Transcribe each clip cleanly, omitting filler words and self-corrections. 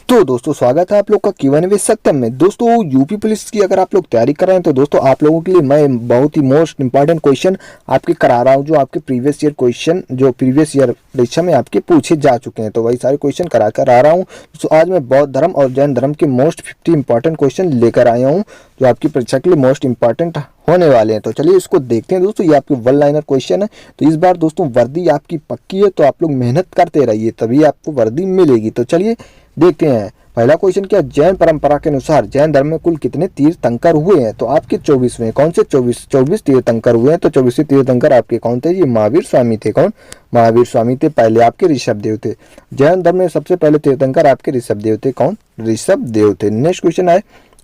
तो दोस्तों स्वागत है आप लोग का Q&A विद सत्यम में। दोस्तों यूपी पुलिस की अगर आप लोग तैयारी कर रहे हैं तो दोस्तों आप लोगों के लिए मैं बहुत ही मोस्ट इंपॉर्टेंट क्वेश्चन आपके करा रहा हूं, जो आपके प्रीवियस ईयर क्वेश्चन जो प्रीवियस ईयर परीक्षा में आपके पूछे जा चुके हैं, तो वही सारे क्वेश्चन करा कर आ रहा हूँ। तो आज मैं बौद्ध धर्म और जैन धर्म के मोस्ट 50 इंपॉर्टेंट क्वेश्चन लेकर आया हूँ जो आपकी परीक्षा के लिए मोस्ट इंपॉर्टेंट होने वाले हैं। तो चलिए इसको देखते हैं दोस्तों। ये आपके वन लाइनर क्वेश्चन है। तो इस बार दोस्तों वर्दी आपकी पक्की है, तो आप लोग मेहनत करते रहिए तभी आपको वर्दी मिलेगी। तो चलिए देखते हैं। पहला क्वेश्चन क्या, जैन परंपरा के अनुसार जैन धर्म में कुल कितने तीर्थंकर हुए हैं? तो आपके 24वें। कौन से 24 तीर्थंकर हुए हैं? तो 24 तीर्थंकर आपके कौन थे? ये महावीर स्वामी थे। कौन? महावीर स्वामी थे। पहले आपके ऋषभ देव थे। जैन धर्म में सबसे पहले तीर्थंकर आपके ऋषभ देव थे। कौन? ऋषभ देव थे। नेक्स्ट क्वेश्चन है,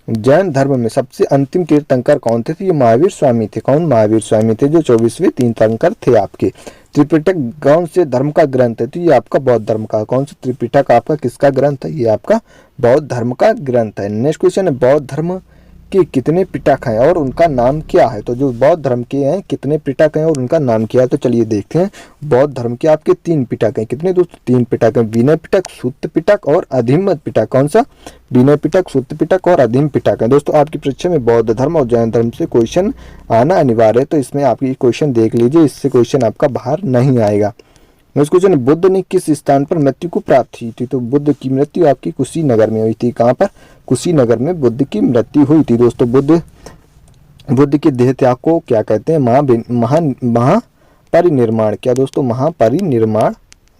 जैन धर्म में सबसे अंतिम तीर्थंकर कौन थे? तो ये महावीर स्वामी थे। कौन? महावीर स्वामी थे जो 24वें तीर्थंकर थे आपके। त्रिपिटक कौन से धर्म का ग्रंथ है? तो ये आपका बौद्ध धर्म का। कौन सा त्रिपिटक आपका किसका ग्रंथ है? ये आपका बौद्ध धर्म का ग्रंथ है। नेक्स्ट क्वेश्चन है, बौद्ध धर्म के कितने पिटक हैं और उनका नाम क्या है? तो जो बौद्ध धर्म के हैं कितने पिटक हैं और उनका नाम क्या है? तो चलिए देखते हैं। बौद्ध धर्म के आपके 3 पिटक हैं। कितने दोस्तों? 3 पिटक हैं। विनय पिटक, सुत्त पिटक और अधिम पिटक। कौन सा? विनय पिटक, सुत्त पिटक और अधिम पिटक है। दोस्तों आपकी परीक्षा में बौद्ध धर्म और जैन धर्म से क्वेश्चन आना अनिवार्य है, तो इसमें आपकी क्वेश्चन देख लीजिए, इससे क्वेश्चन आपका बाहर नहीं आएगा। नेक्स्ट क्वेश्चन, बुद्ध ने किस स्थान पर मृत्यु को प्राप्त हुई थी? तो बुद्ध की मृत्यु आपकी कुशीनगर में हुई थी। कहाँ पर? कुशीनगर में बुद्ध की मृत्यु हुई थी। दोस्तों बुद्ध के देह त्याग को क्या कहते हैं? महापरिनिर्माण। क्या दोस्तों? महापरिनिर्माण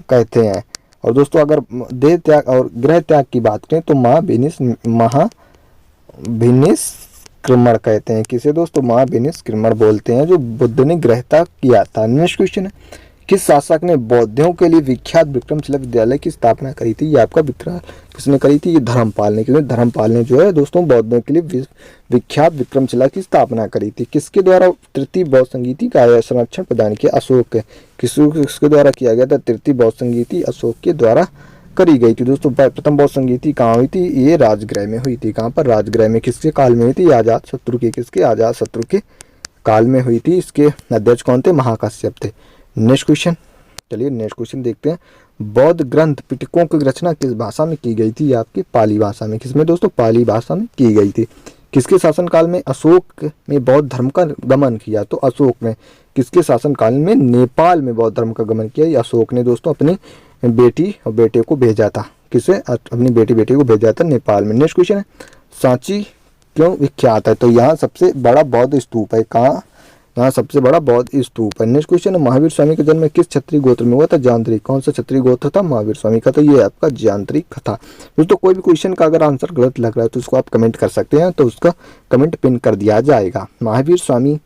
कहते हैं। और दोस्तों अगर देह त्याग और गृह त्याग की बात करें तो महाभिनिष्क्रमण कहते हैं। किसे दोस्तों? महाभिनिष्क्रमण बोलते हैं, जो बुद्ध ने गृह त्याग किया था। नेक्स्ट क्वेश्चन है, किस शासक ने बौद्धों के लिए विख्यात विक्रमशिला विद्यालय की स्थापना करी थी? ये आपका किसने करी थी? ये धर्मपाल ने। धर्मपाल ने जो है दोस्तों बौद्धों के लिए विख्यात विक्रमशिला की स्थापना करी थी। किसके द्वारा तृतीय बौद्ध संगीति का संरक्षण प्रदान किया? अशोक। किसके द्वारा किया गया था? तृतीय बौद्ध संगीति अशोक के द्वारा करी गई थी। दोस्तों प्रथम बौद्ध संगीति कहाँ हुई थी? ये राजगृह में हुई थी। कहाँ पर? राजगृह में। किसके काल में हुई थी? आजाद शत्रु के। किसके? आजाद शत्रु के काल में हुई थी। इसके अध्यक्ष कौन थे? महाकाश्यप थे। नेक्स्ट क्वेश्चन, चलिए नेक्स्ट क्वेश्चन देखते हैं। बौद्ध ग्रंथ पिटकों की रचना किस भाषा में की गई थी? आपकी पाली भाषा में। किसमें दोस्तों? पाली भाषा में की गई थी। किसके शासनकाल में अशोक में बौद्ध धर्म का गमन किया? तो अशोक में। किसके शासनकाल में? नेपाल में बौद्ध धर्म का गमन किया। ये अशोक ने दोस्तों अपनी बेटी और बेटे को भेजा था। किसे? अपनी बेटे को भेजा था नेपाल में। नेक्स्ट क्वेश्चन है, सांची क्यों विख्यात है? तो यहाँ सबसे बड़ा बौद्ध स्तूप है। कहाँ? यहाँ सबसे बड़ा बौद्ध स्तूप है। नेक्स्ट क्वेश्चन है, महावीर स्वामी का जन्म किस क्षत्रिय गोत्र में हुआ था? जानत्रिक। कौन सा क्षत्रिय गोत्र था महावीर स्वामी का? तो ये आपका जानत्रिक था। दोस्तों कोई भी क्वेश्चन का अगर आंसर गलत लग रहा है तो उसको आप कमेंट कर सकते हैं, तो उसका कमेंट पिन कर दिया जाएगा। महावीर स्वामी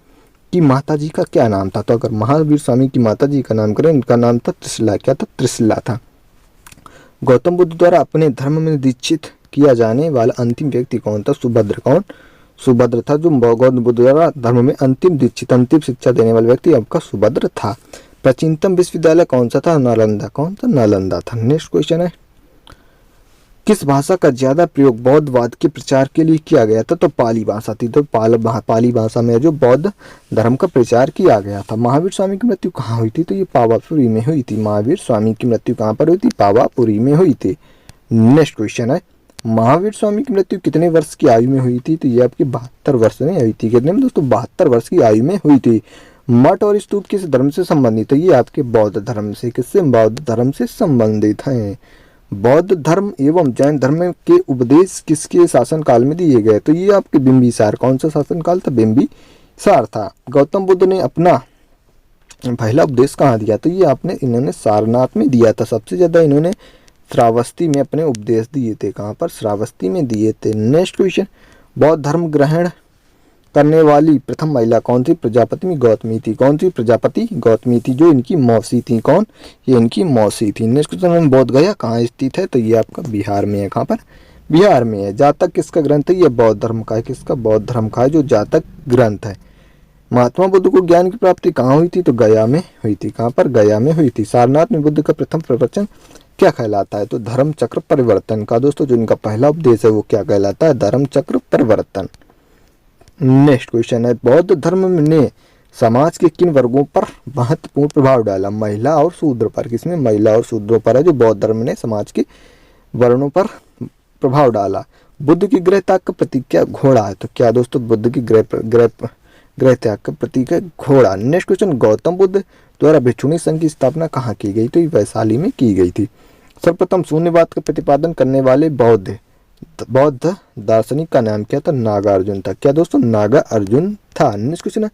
की माता जी का क्या नाम था? तो अगर महावीर स्वामी की माता जी का नाम करें, इनका नाम था त्रिशिला। क्या था? त्रिशिला था। गौतम बुद्ध द्वारा अपने धर्म में दीक्षित किया जाने वाला अंतिम व्यक्ति कौन था? सुभद्र। कौन? सुभद्र था, जो गौतम बुद्ध द्वारा धर्म में अंतिम शिक्षा देने वाला व्यक्ति आपका सुभद्र था। प्राचीनतम विश्वविद्यालय कौन सा था? नालंदा। कौन सा? नालंदा था। नेक्स्ट क्वेश्चन है, किस भाषा का ज्यादा प्रयोग बौद्धवाद के प्रचार के लिए किया गया था? तो पाली भाषा थी। तो पाली भाषा में जो बौद्ध धर्म का प्रचार किया गया था। महावीर स्वामी की मृत्यु कहाँ हुई थी? तो ये पावापुरी में हुई थी। महावीर स्वामी की मृत्यु कहाँ पर हुई थी? पावापुरी में हुई थी। नेक्स्ट क्वेश्चन है, महावीर स्वामी की मृत्यु कितने वर्ष की आयु में हुई थी? तो ये आपकी 72 वर्ष में हुई थी। कितने में दोस्तों? 72 वर्ष की आयु में हुई थी। मठ और स्तूप किस धर्म से संबंधित है? ये आपके बौद्ध धर्म से। किससे? बौद्ध धर्म से संबंधित हैं। बौद्ध धर्म एवं जैन धर्म के उपदेश किसके शासनकाल में दिए गए? तो ये आपके बिंबिसार। कौन सा शासनकाल था? बिंबिसार था। गौतम बुद्ध ने अपना पहला उपदेश कहाँ दिया? तो ये इन्होंने सारनाथ में दिया था। सबसे ज्यादा इन्होंने श्रावस्ती में अपने उपदेश दिए थे। कहाँ पर? श्रावस्ती में दिए थे। नेक्स्ट क्वेश्चन, बौद्ध धर्म ग्रहण करने वाली प्रथम महिला कौन थी? प्रजापति में गौतमी थी। कौन थी? प्रजापति गौतमी थी, जो इनकी मौसी थी। कौन? ये इनकी मौसी थी। नेक्स्ट क्वेश्चन, बोध गया कहाँ स्थित है? तो ये आपका बिहार में है। कहाँ पर? बिहार में है। जातक किसका ग्रंथ है? ये बौद्ध धर्म का है। किसका? बौद्ध धर्म का है, जो जातक ग्रंथ है। महात्मा बुद्ध को ज्ञान की प्राप्ति कहाँ हुई थी? तो गया में हुई थी। कहाँ पर? गया में हुई थी। सारनाथ में बुद्ध का प्रथम प्रवचन क्या कहलाता है? तो धर्म चक्र परिवर्तन का। दोस्तों जो इनका पहला उपदेश है वो क्या कहलाता है? धर्म चक्र परिवर्तन। नेक्स्ट क्वेश्चन है, बौद्ध धर्म ने समाज के किन वर्गों पर महत्वपूर्ण प्रभाव डाला? महिला और शूद्र पर। किसमें? महिला और शूद्रों पर है, जो बौद्ध धर्म ने समाज के वर्णों पर प्रभाव डाला? बुद्ध की गृह त्याग का प्रतीक क्या? घोड़ा है। तो क्या दोस्तों बुद्ध की गृह त्याग का प्रतीक है घोड़ा। नेक्स्ट क्वेश्चन, गौतम बुद्ध द्वारा भिक्षुणी संघ की स्थापना कहाँ की गई? तो ये वैशाली में की गई थी। सर्वप्रथम शून्यवाद का प्रतिपादन करने वाले बौद्ध दार्शनिक का नाम क्या था? नागार्जुन था। क्या दोस्तों? नागार्जुन था। नेक्स्ट क्वेश्चन है,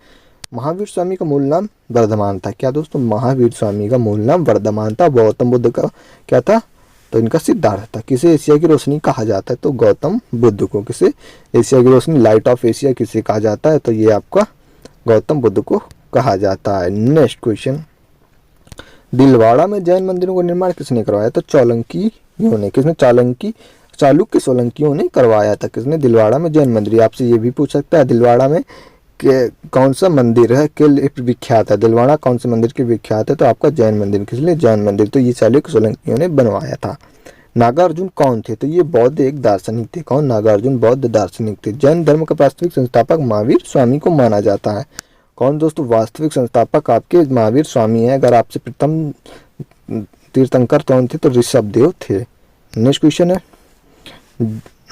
महावीर स्वामी का मूल नाम वर्धमान था। क्या दोस्तों? महावीर स्वामी का मूल नाम वर्धमान था। गौतम बुद्ध का क्या था? तो इनका सिद्धार्थ था। किसे एशिया की रोशनी कहा जाता है? तो गौतम बुद्ध को किसे एशिया की रोशनी, लाइट ऑफ एशिया किसे कहा जाता है? तो ये आपका गौतम बुद्ध को कहा जाता है। नेक्स्ट क्वेश्चन, दिलवाड़ा में जैन मंदिरों का निर्माण किसने करवाया? तो चालुक्यों ने। किसने? चालुक्य सोलंकियों ने करवाया था। किसने? दिलवाड़ा में जैन मंदिर। आपसे ये भी पूछ सकता है दिलवाड़ा में कौन सा मंदिर है के लिए विख्यात है? दिलवाड़ा कौन से मंदिर के विख्यात है? तो आपका जैन मंदिर। किस लिए? जैन मंदिर। तो ये चालुक्य सोलंकियों ने बनवाया था। नागार्जुन कौन थे? तो ये बौद्ध एक दार्शनिक थे। कौन? नागार्जुन बौद्ध दार्शनिक थे। जैन धर्म का वास्तविक संस्थापक महावीर स्वामी को माना जाता है। कौन दोस्तों वास्तविक संस्थापक आपके? महावीर स्वामी है। अगर आपसे प्रथम तीर्थंकर कौन थे? तो ऋषभदेव थे। नेक्स्ट क्वेश्चन है,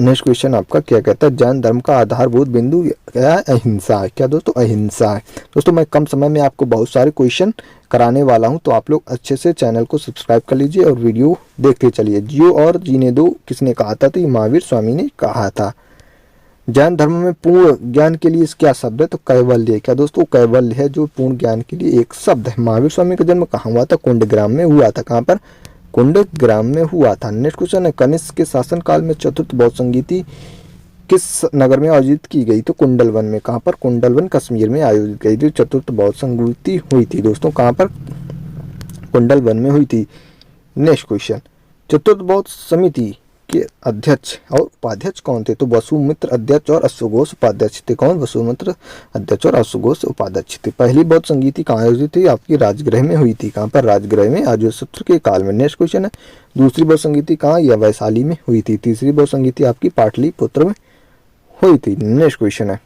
नेक्स्ट क्वेश्चन आपका क्या कहता है? जैन धर्म का आधारभूत बिंदु क्या है? अहिंसा है। क्या दोस्तों? अहिंसा है। दोस्तों मैं कम समय में आपको बहुत सारे क्वेश्चन कराने वाला हूं, तो आप लोग अच्छे से चैनल को सब्सक्राइब कर लीजिए और वीडियो देखते चलिए। जियो और जीने दो किसने कहा था? तो ये महावीर स्वामी ने कहा था। जैन धर्म में पूर्ण ज्ञान के लिए क्या शब्द है? तो कैवल्य। क्या दोस्तों? कैवल्य है जो पूर्ण ज्ञान के लिए एक शब्द है। महावीर स्वामी का जन्म कहाँ हुआ था? कुंडग्राम में हुआ था। कहाँ पर? कुंडग्राम में हुआ था। नेक्स्ट क्वेश्चन है, कनिष्क के शासनकाल में चतुर्थ बौद्ध संगीति किस नगर में आयोजित की गई? तो कुंडलवन में। कहाँ पर? कुंडलवन कश्मीर में आयोजित की गई। चतुर्थ बौद्ध संगीति हुई थी दोस्तों कहाँ पर? कुंडलवन में हुई थी। नेक्स्ट क्वेश्चन, चतुर्थ बौद्ध समिति के अध्यक्ष और उपाध्यक्ष कौन थे? तो वसुमित्र अध्यक्ष और अश्वघोष उपाध्यक्ष थे। कौन? वसुमित्र अध्यक्ष और अश्वघोष उपाध्यक्ष थे। पहली बौद्ध संगीति कहाँ आयोजित थी? आपकी राजगृह में हुई थी। कहाँ पर? राजगृह में अजातशत्रु के काल में। नेक्स्ट क्वेश्चन है, दूसरी बौद्ध संगीति कहाँ? या वैशाली में हुई थी। तीसरी बौद्ध संगीति आपकी पाटलिपुत्र में हुई थी। नेक्स्ट क्वेश्चन है,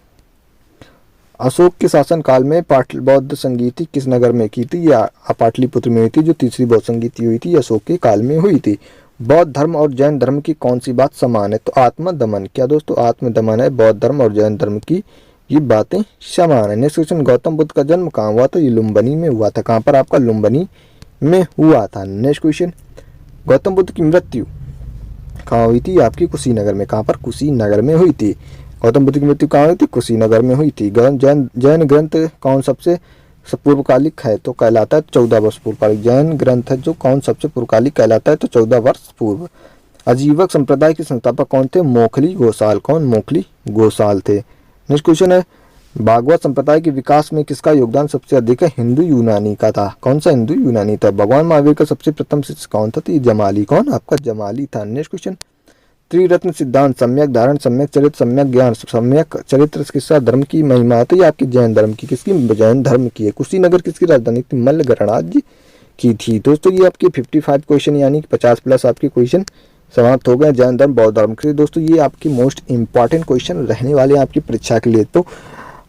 अशोक के शासन काल में बौद्ध संगीति किस नगर में की थी? या पाटलिपुत्र में हुई थी। जो तीसरी बौद्ध संगीति हुई थी अशोक के काल में हुई थी। बौद्ध धर्म और जैन धर्म की कौन सी बात समान है? तो आत्मदमन। क्या दोस्तों? आत्मदमन है। बौद्ध धर्म और जैन धर्म की ये बातें समान है। नेक्स्ट क्वेश्चन, गौतम बुद्ध का जन्म कहाँ हुआ? तो ये लुम्बिनी में हुआ था। कहाँ पर? आपका लुम्बिनी में हुआ था। नेक्स्ट क्वेश्चन, गौतम बुद्ध की मृत्यु कहाँ हुई थी? आपकी कुशीनगर में। कहाँ पर? कुशीनगर में हुई थी। गौतम बुद्ध की मृत्यु कहाँ हुई थी? कुशीनगर में हुई थी। जैन ग्रंथ कौन सबसे पूर्वकालिक है? तो कहलाता है 14 वर्ष पूर्वकालिक। जैन ग्रंथ है जो कौन सबसे पूर्वकालिक कहलाता है? तो 14 वर्ष पूर्व। आजीवक संप्रदाय के संस्थापक कौन थे? मोखली गोसाल। कौन? मोखली गोसाल थे। नेक्स्ट क्वेश्चन है, भागवत संप्रदाय के विकास में किसका योगदान सबसे अधिक है? हिंदू यूनानी का था। कौन सा? हिंदू यूनानी था। भगवान महावीर का सबसे प्रथम शिष्य कौन था? तो जमाली। कौन? आपका जमाली था। नेक्स्ट क्वेश्चन, त्रिरत्न सिद्धांत सम्यक धारण, सम्यक चरित्र, सम्यक ज्ञान, सम्यक चरित्र किसका धर्म की महिमा? तो ये आपकी जैन धर्म की। किसकी? जैन धर्म की है। कुशीनगर किसकी राजधानी थी? मल्ल गणराज्य की थी। दोस्तों ये आपके 55 क्वेश्चन यानी कि 50+ आपके क्वेश्चन समाप्त हो गए जैन धर्म बौद्ध धर्म के। दोस्तों ये आपकी मोस्ट इंपॉर्टेंट क्वेश्चन रहने वाले हैं आपकी परीक्षा के लिए। तो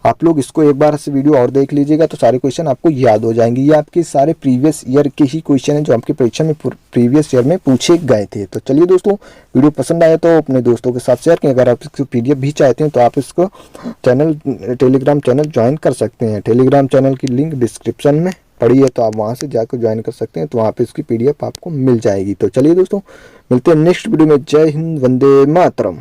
आप लोग इसको एक बार से वीडियो और देख लीजिएगा तो सारे क्वेश्चन आपको याद हो जाएंगे। ये आपके सारे प्रीवियस ईयर के ही क्वेश्चन हैं जो आपकी परीक्षा में प्रीवियस ईयर में पूछे गए थे। तो चलिए दोस्तों, वीडियो पसंद आया तो अपने दोस्तों के साथ शेयर करें। अगर आप इसको PDF भी चाहते हैं तो आप इसको टेलीग्राम चैनल ज्वाइन कर सकते हैं। टेलीग्राम चैनल की लिंक डिस्क्रिप्शन में पड़ी है, तो आप वहाँ से जाकर ज्वाइन कर सकते हैं। तो वहाँ पे इसकी PDF आपको मिल जाएगी। तो चलिए दोस्तों, मिलते हैं नेक्स्ट वीडियो में। जय हिंद, वंदे मातरम।